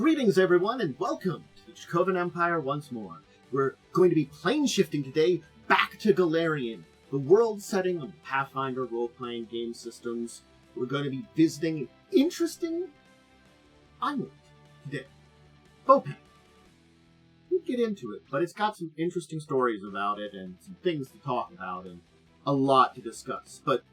Greetings, everyone, and welcome to the Dracovin Empire once more. We're going to be plane shifting today back to Golarion, the world setting of Pathfinder role-playing game systems. We're going to be visiting an interesting island today, Bhopan. We'll get into it, but it's got some interesting stories about it and some things to talk about and a lot to discuss. But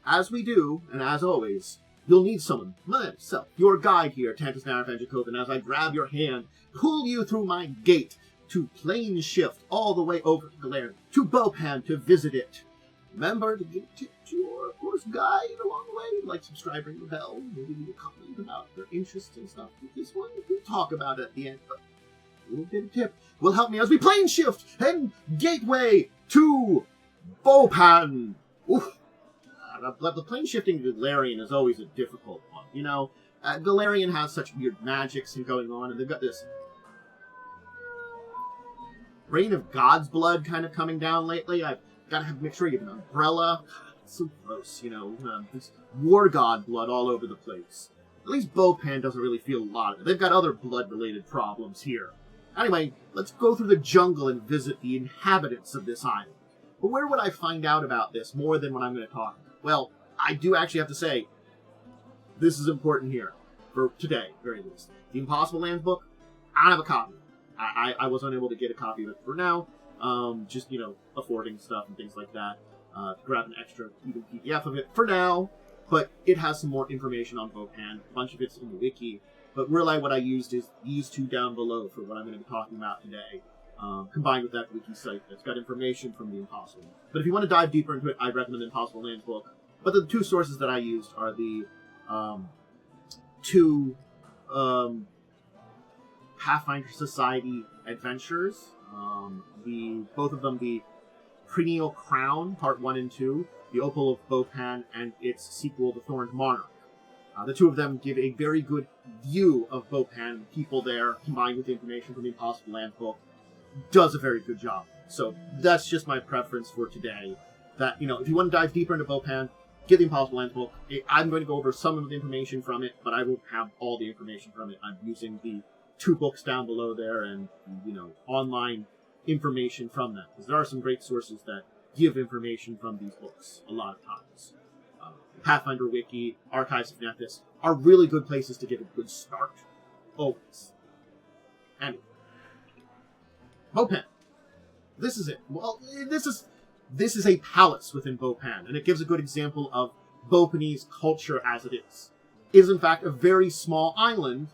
as we do, and as always, you'll need someone, myself, your guide here, Tantus Narif and Dracovin, as I grab your hand, pull you through my gate to plane shift all the way over to Golarion, to Bhopan to visit it. Remember to give a tip to your, of course, guide along the way, like subscribe, ring the bell, maybe leave a comment about their interests and stuff with this one. We'll talk about it at the end, but a little bit of tip will help me as we plane shift and gateway to Bhopan. Oof. The plane shifting to Golarion is always a difficult one. You know, Golarion has such weird magics and going on, and they've got this rain of God's blood kind of coming down lately. I've got to make sure you have an umbrella. It's so gross, you know. This war god blood all over the place. At least Bhopan doesn't really feel a lot of it. They've got other blood-related problems here. Anyway, let's go through the jungle and visit the inhabitants of this island. But where would I find out about this more than what I'm going to talk about? Well, I do actually have to say, this is important here, for today, very least. The Impossible Lands book, I don't have a copy. I was unable to get a copy of it for now, just, you know, affording stuff and things like that. Grab an extra even PDF of it for now, but it has some more information on Bhopan. A bunch of it's in the wiki, but really what I used is these two down below for what I'm going to be talking about today. Combined with that wiki site that's got information from the Impossible. But if you want to dive deeper into it, I recommend the Impossible Lands book. But the two sources that I used are the two Pathfinder Society adventures. Both of them, the Perennial Crown, Part 1 and 2, the Opal of Bhopan, and its sequel, The Thorned Monarch. The two of them give a very good view of Bhopan, the people there, combined with the information from the Impossible Lands book. Does a very good job. So that's just my preference for today. That, you know, if you want to dive deeper into Bhopan, get the Impossible Lands book. I'm going to go over some of the information from it, but I won't have all the information from it. I'm using the two books down below there and, you know, online information from them. Because there are some great sources that give information from these books a lot of times. Pathfinder Wiki, Archives of Nethys are really good places to get a good start. Always. Anyway. Bhopan. This is it. Well, this is a palace within Bhopan, and it gives a good example of Bhopanese culture as it is. It is, in fact, a very small island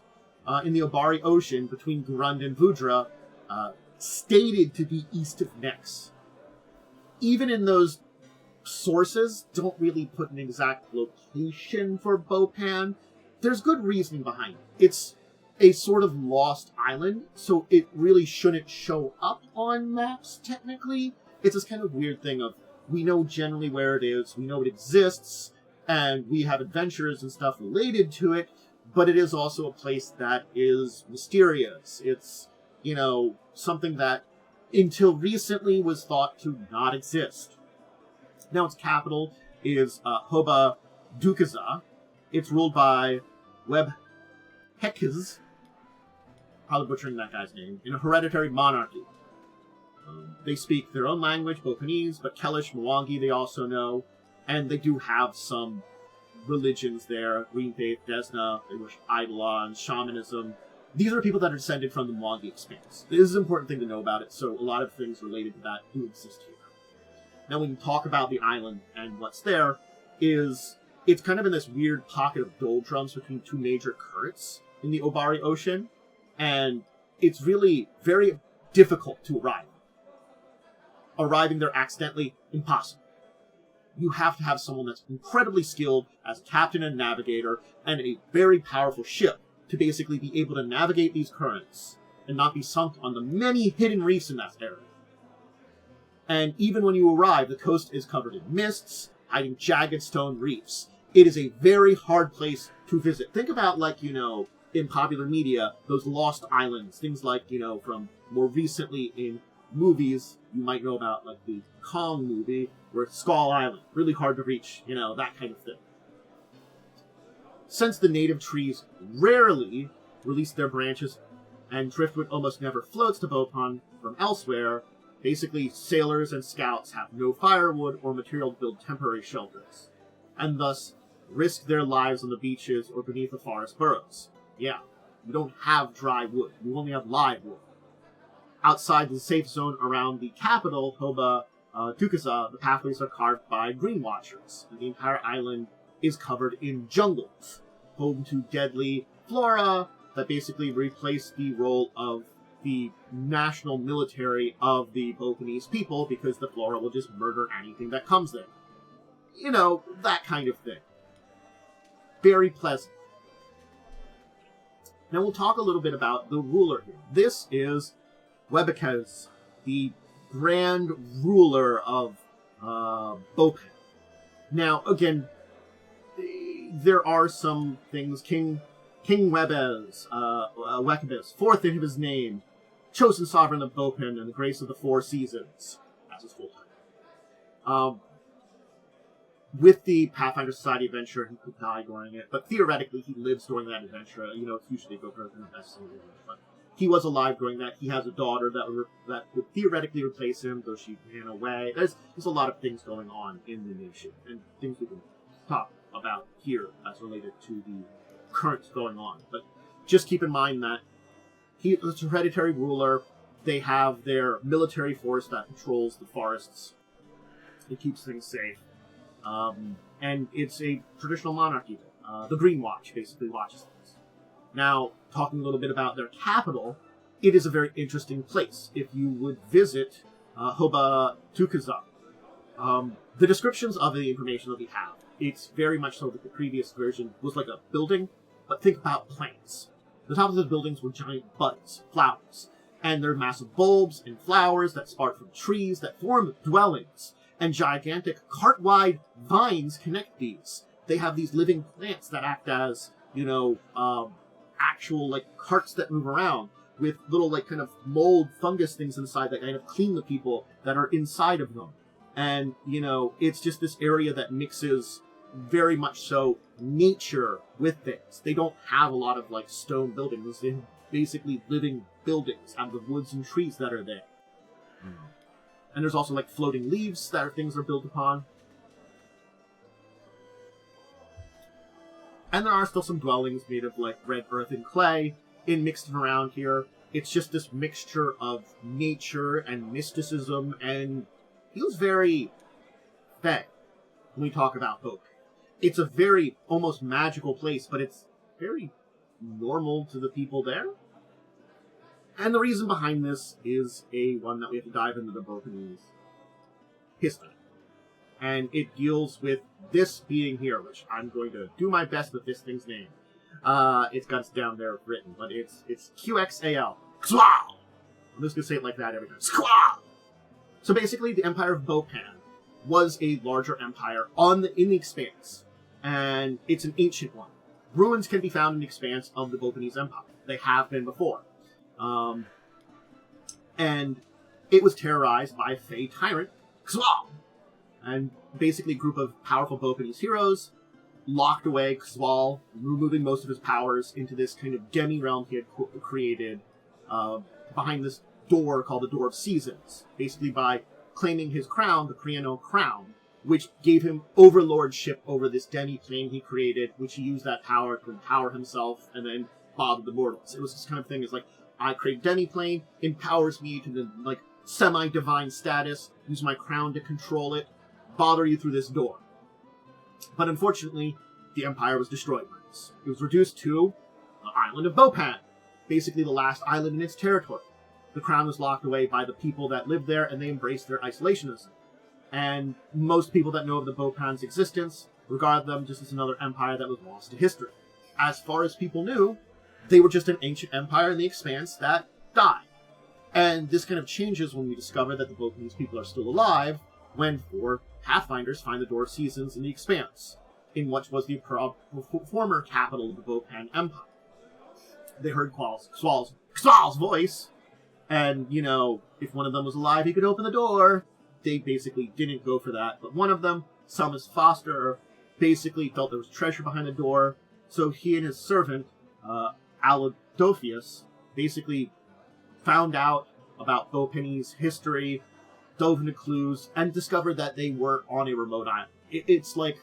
in the Obari Ocean between Garund and Vudra, stated to be east of Nex. Even in those sources, don't really put an exact location for Bhopan. There's good reasoning behind it. It's a sort of lost island, so it really shouldn't show up on maps, technically. It's this kind of weird thing of, we know generally where it is, we know it exists, and we have adventures and stuff related to it, but it is also a place that is mysterious. It's, you know, something that, until recently, was thought to not exist. Now its capital is Hoba Dukaza. It's ruled by Web Hekaz, probably butchering that guy's name, in a hereditary monarchy. They speak their own language, Bhopanese, but Kelish, Mwangi they also know, and they do have some religions there, Green Faith, Desna, they worship Eidolon, Shamanism. These are people that are descended from the Mwangi expanse. This is an important thing to know about it, so a lot of things related to that do exist here. Now when you talk about the island and what's there, it's kind of in this weird pocket of doldrums between two major currents in the Obari Ocean, and it's really very difficult to arrive. Arriving there accidentally, impossible. You have to have someone that's incredibly skilled as a captain and navigator, and a very powerful ship to basically be able to navigate these currents and not be sunk on the many hidden reefs in that area. And even when you arrive, the coast is covered in mists, hiding jagged stone reefs. It is a very hard place to visit. Think about, like, you know, in popular media, those lost islands, things like, you know, from more recently in movies, you might know about, like, the Kong movie, where it's Skull Island, really hard to reach, you know, that kind of thing. Since the native trees rarely release their branches, and driftwood almost never floats to Bhopan from elsewhere. Basically, sailors and scouts have no firewood or material to build temporary shelters, and thus risk their lives on the beaches or beneath the forest burrows. Yeah, you don't have dry wood. You only have live wood. Outside the safe zone around the capital, Hoba Tukaza, the pathways are carved by green watchers, and the entire island is covered in jungles, home to deadly flora that basically replace the role of the national military of the Bhopanese people, because the flora will just murder anything that comes there. You know, that kind of thing. Very pleasant. Now we'll talk a little bit about the ruler here. This is Webekez, the grand ruler of Bhopan. Now, again, there are some things. King Wekebes, fourth in his name, chosen sovereign of Bhopan and the grace of the four seasons. That's his full title. With the Pathfinder Society adventure, he could die during it, but theoretically he lives during that adventure. You know, it's usually Bhopan and but he was alive during that. He has a daughter that would theoretically replace him, though she ran away. There's a lot of things going on in the nation, and things we can talk about here as related to the current going on. But just keep in mind that he is a hereditary ruler. They have their military force that patrols the forests. It keeps things safe. And it's a traditional monarchy. The Green Watch basically watches things. Now, talking a little bit about their capital, it is a very interesting place. If you would visit Hoba Tukaza, the descriptions of the information that we have, it's very much so that the previous version was like a building, but think about plants. The top of the buildings were giant buds, flowers, and there are massive bulbs and flowers that spark from trees that form dwellings, and gigantic cart-wide vines connect these. They have these living plants that act as, actual, carts that move around with little, kind of mold fungus things inside that kind of clean the people that are inside of them. And, it's just this area that mixes very much so nature with things. They don't have a lot of, stone buildings. They're basically living buildings out of the woods and trees that are there. And there's also, floating leaves that things are built upon. And there are still some dwellings made of, red earth and clay mixed around here. It's just this mixture of nature and mysticism, and feels very fey when we talk about Bhopan. It's a very, almost magical place, but it's very normal to the people there. And the reason behind this is one that we have to dive into the Bhopanese history. And it deals with this being here, which I'm going to do my best with this thing's name. It's got it down there written, but it's QXAL. Squall! I'm just going to say it like that every time. Squall! So basically, the Empire of Bhopan was a larger empire in the Expanse. And it's an ancient one. Ruins can be found in the Expanse of the Bhopanese Empire. They have been before. And it was terrorized by a Fey tyrant, Xwal. And basically a group of powerful Bhopanese heroes locked away Xwal, removing most of his powers into this kind of demi-realm he had created behind this door called the Door of Seasons. Basically by claiming his crown, the Kriano crown, which gave him overlordship over this demi-plane he created, which he used that power to empower himself and then bother the mortals. It was this kind of thing, I create demi-plane, empowers me to the, semi-divine status, use my crown to control it, bother you through this door. But unfortunately, the Empire was destroyed by this. It was reduced to the island of Bhopan, basically the last island in its territory. The crown was locked away by the people that lived there, and they embraced their isolationism. And most people that know of the Bhopan's existence regard them just as another empire that was lost to history. As far as people knew, they were just an ancient empire in the Expanse that died. And this kind of changes when we discover that the Bhopanese people are still alive, when 4 Pathfinders find the Door of Seasons in the Expanse, in what was the former capital of the Bhopan Empire. They heard Xwal's voice, and, if one of them was alive, he could open the door. They basically didn't go for that, but one of them, Summers Foster, basically felt there was treasure behind the door, so he and his servant, Dophius basically found out about Bhopanese history, dove into clues, and discovered that they were on a remote island. It's like,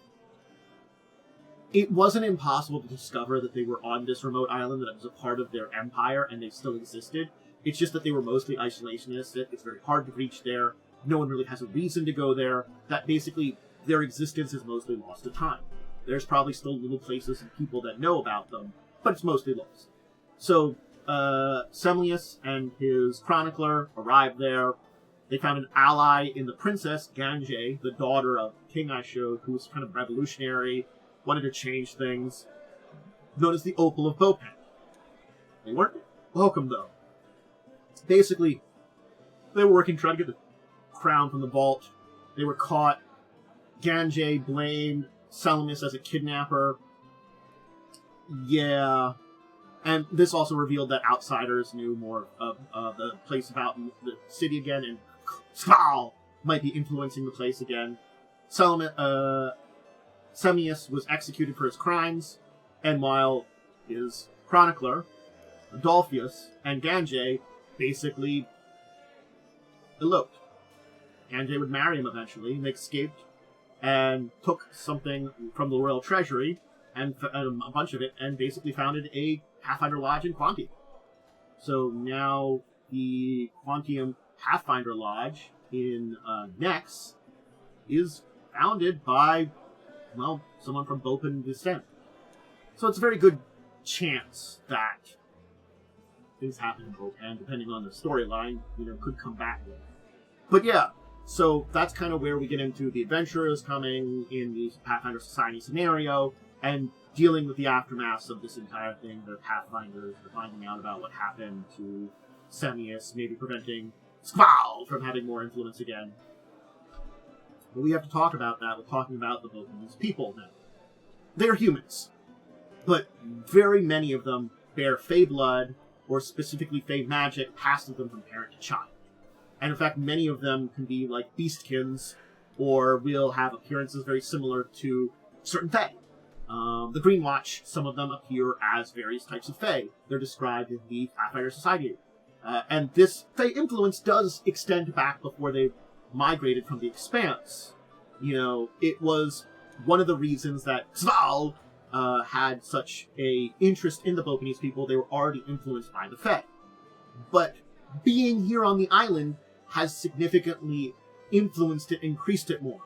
it wasn't impossible to discover that they were on this remote island, that it was a part of their empire, and they still existed. It's just that they were mostly isolationistic. It's very hard to reach there. No one really has a reason to go there. That basically, their existence is mostly lost to time. There's probably still little places and people that know about them, but it's mostly lost. So, Semlius and his chronicler arrived there. They found an ally in the princess, Ganjay, the daughter of King Aishod, who was kind of revolutionary, wanted to change things, known as the Opal of Bhopan. They weren't welcome, though. Basically, they were working trying to get the crown from the vault. They were caught. Ganjay blamed Semlius as a kidnapper. Yeah. And this also revealed that outsiders knew more of the place about the city again, and Skval might be influencing the place again. Semlius was executed for his crimes, and while his chronicler, Adolphus, and Ganjay basically eloped. Ganjay would marry him eventually, and they escaped and took something from the royal treasury, and a bunch of it, and basically founded a Pathfinder Lodge in Quantium. So now the Quantium Pathfinder Lodge in Nex is founded by, well, someone from Bhopan descent. So it's a very good chance that things happen in Bhopan, depending on the storyline, could come back with. But yeah, so that's kind of where we get into the adventurers coming in the Pathfinder Society scenario, and dealing with the aftermaths of this entire thing. The Pathfinders are finding out about what happened to Semlius, maybe preventing Skval from having more influence again. But we have to talk about that. We're talking about the Bhopanese people now. They're humans, but very many of them bear Fey blood, or specifically Fey magic, passed to them from parent to child. And in fact, many of them can be like beastkins, or will have appearances very similar to certain Fey. The Green Watch, some of them appear as various types of Fey. They're described in the Pathfinder Society. And this Fey influence does extend back before they migrated from the Expanse. It was one of the reasons that Skval had such a interest in the Bhopanese people. They were already influenced by the Fey. But being here on the island has significantly influenced it, increased it more.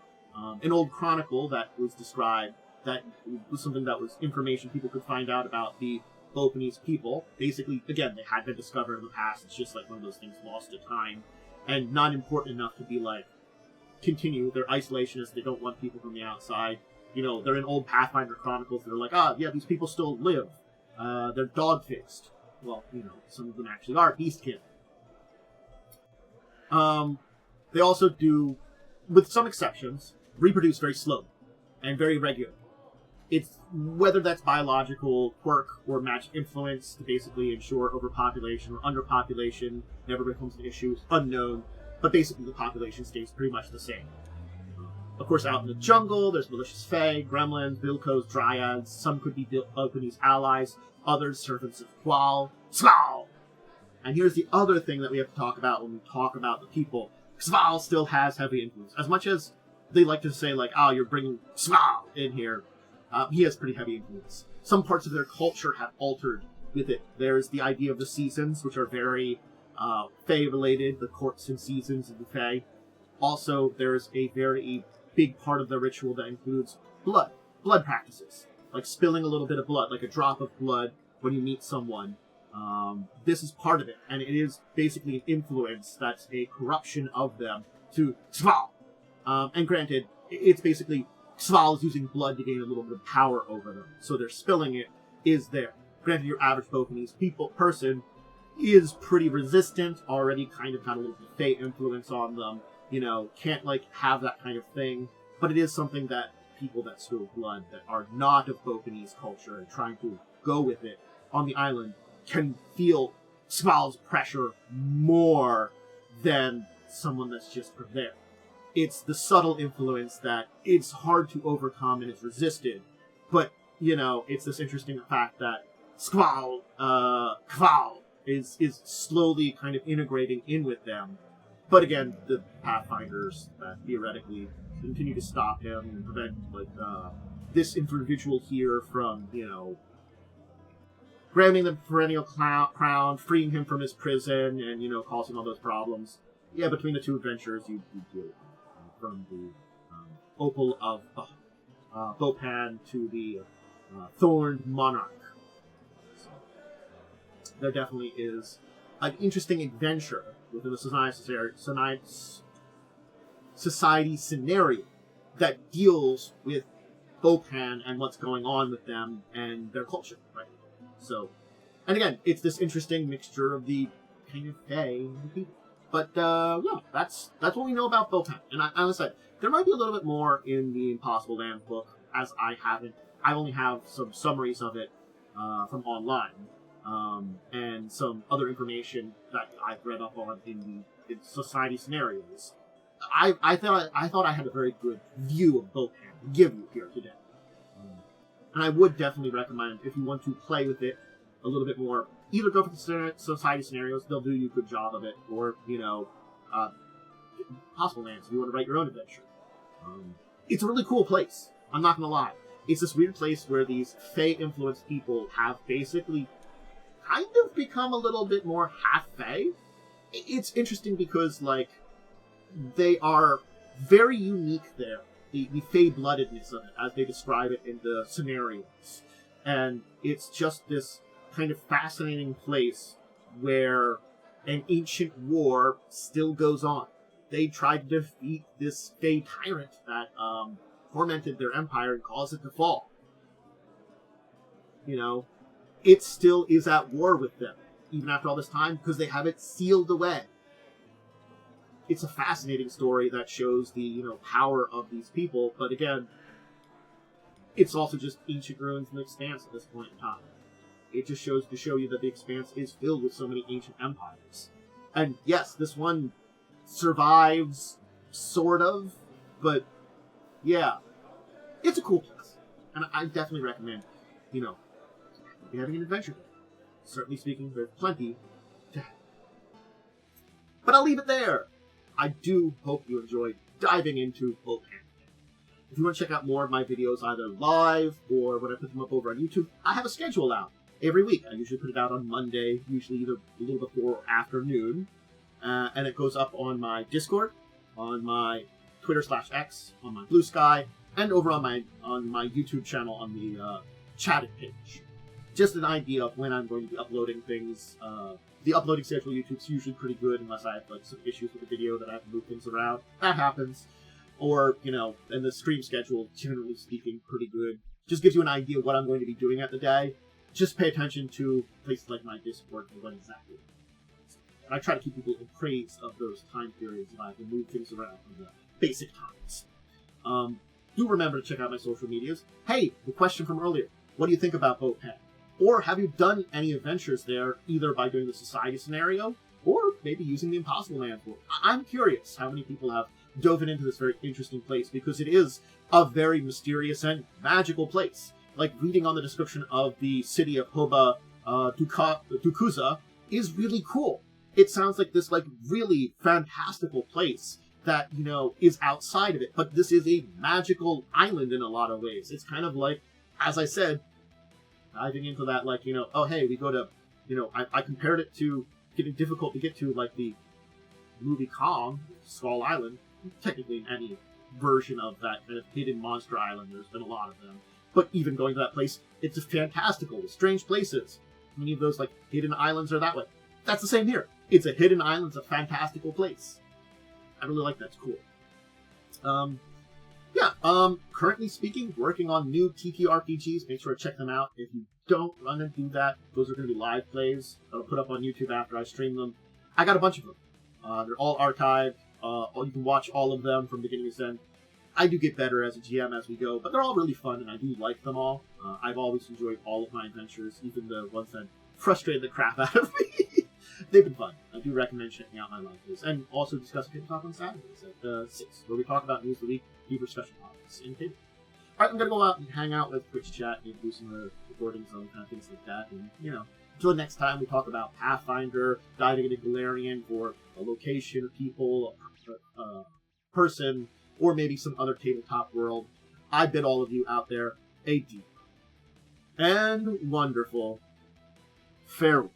An old chronicle that was described, that was something that was information people could find out about the Bhopanese people. Basically, again, they had been discovered in the past. It's just like one of those things lost to time, and not important enough to be like, continue. They're isolationists. They don't want people from the outside. They're in old Pathfinder chronicles. They're like, yeah, these people still live. They're dog-faced. Well, some of them actually are beastkin. They also do, with some exceptions, reproduce very slowly and very regularly. It's whether that's biological quirk or magic influence to basically ensure overpopulation or underpopulation never becomes an issue is unknown, but basically the population stays pretty much the same. Of course, out in the jungle, there's malicious Fae, gremlins, Bilkos, dryads. Some could be Bhopanese allies, others servants of Qual. Skval! And here's the other thing that we have to talk about when we talk about the people. Skval still has heavy influence. As much as they like to say, like, you're bringing Skval in here, he has pretty heavy influence. Some parts of their culture have altered with it. There's the idea of the seasons, which are very Fae-related, the courts and seasons of the Fae. Also, there's a very big part of the ritual that includes blood practices. Like spilling a little bit of blood, like a drop of blood when you meet someone. This is part of it, and it is basically an influence that's a corruption of them to Skval. And granted, it's basically Skval is using blood to gain a little bit of power over them, so their spilling it is there. Granted, your average Bhopanese person is pretty resistant, already kind of got a little bit of Fey influence on them, can't have that kind of thing, but it is something that people that spill blood that are not of Bhopanese culture and trying to go with it on the island can feel Skval's pressure more than someone that's just from there. It's the subtle influence that it's hard to overcome and it's resisted. But, it's this interesting fact that Kval is slowly kind of integrating in with them. But again, the Pathfinders that theoretically continue to stop him and prevent this individual here from, granting the perennial crown, freeing him from his prison, and, causing all those problems. Yeah, between the two adventurers, you deal with them. From the Opal of Bhopan to the Thorned Monarch. So, there definitely is an interesting adventure within the society scenario that deals with Bhopan and what's going on with them and their culture, right? So, and again, it's this interesting mixture of the kind of fae and the people. But, yeah, that's what we know about Bhopan. And as I said, there might be a little bit more in the Impossible Lands book, as I only have some summaries of it from online, and some other information that I've read up on in society scenarios. I thought I had a very good view of Bhopan to give you here today. And I would definitely recommend, if you want to play with it a little bit more, either go for the society scenarios, they'll do you a good job of it, or, Possible Lands, if you want to write your own adventure. It's a really cool place, I'm not going to lie. It's this weird place where these Fae-influenced people have basically kind of become a little bit more half-Fae. It's interesting because, they are very unique there. The Fae-bloodedness of it, as they describe it in the scenarios. And it's just this kind of fascinating place where an ancient war still goes on. They tried to defeat this Fae tyrant that tormented their empire and caused it to fall. It still is at war with them, even after all this time, because they have it sealed away. It's a fascinating story that shows the, power of these people, but again, it's also just ancient ruins in the Expanse at this point in time. It just shows to show you that the Expanse is filled with so many ancient empires. And yes, this one survives, sort of, but yeah, it's a cool place. And I definitely recommend, having an adventure there. Certainly speaking, there's plenty to have. But I'll leave it there. I do hope you enjoyed diving into Bhopan. If you want to check out more of my videos, either live or when I put them up over on YouTube, I have a schedule out every week. I usually put it out on Monday, usually either a little before or afternoon. And it goes up on my Discord, on my Twitter/X, on my Blue Sky, and over on my YouTube channel on the chatted page. Just an idea of when I'm going to be uploading things. The uploading schedule on YouTube's usually pretty good, unless I have some issues with the video that I have to move things around. That happens. Or, and the stream schedule, generally speaking, pretty good. Just gives you an idea of what I'm going to be doing at the day. Just pay attention to places like my Discord and what exactly. And I try to keep people appraised of those time periods if I have to move things around in the basic times. Do remember to check out my social medias. Hey, the question from earlier. What do you think about Bhopan? Or have you done any adventures there, either by doing the society scenario, or maybe using the Impossible Lands book? I'm curious how many people have dove into this very interesting place, because it is a very mysterious and magical place. Like, reading on the description of the city of Hoba Dukuza is really cool. It sounds like this, really fantastical place that, is outside of it. But this is a magical island in a lot of ways. It's kind of like, as I said, diving into that, oh, hey, we go to, I compared it to getting difficult to get to, the movie Kong, Skull Island. Technically, in any version of that kind of hidden monster island, there's been a lot of them. But even going to that place, it's a fantastical, strange places. Many of those, hidden islands are that way. That's the same here. It's a hidden island, it's a fantastical place. I really like that, it's cool. Currently speaking, working on new TTRPGs. Make sure to check them out. If you don't run and do that, those are going to be live plays that I'll put up on YouTube after I stream them. I got a bunch of them. They're all archived. You can watch all of them from beginning to end. I do get better as a GM as we go, but they're all really fun, and I do like them all. I've always enjoyed all of my adventures, even the ones that frustrated the crap out of me. They've been fun. I do recommend checking out my live plays, and also discussing Tabletop on Saturdays at 6, where we talk about news of the week, deeper special topics, and table. Alright, I'm going to go out and hang out with Twitch chat and do some of the recording zone, kind of things like that. And, you know, until next time we talk about Pathfinder, diving into Golarion for a location, people, a person, or maybe some other tabletop world, I bid all of you out there a deep and wonderful farewell.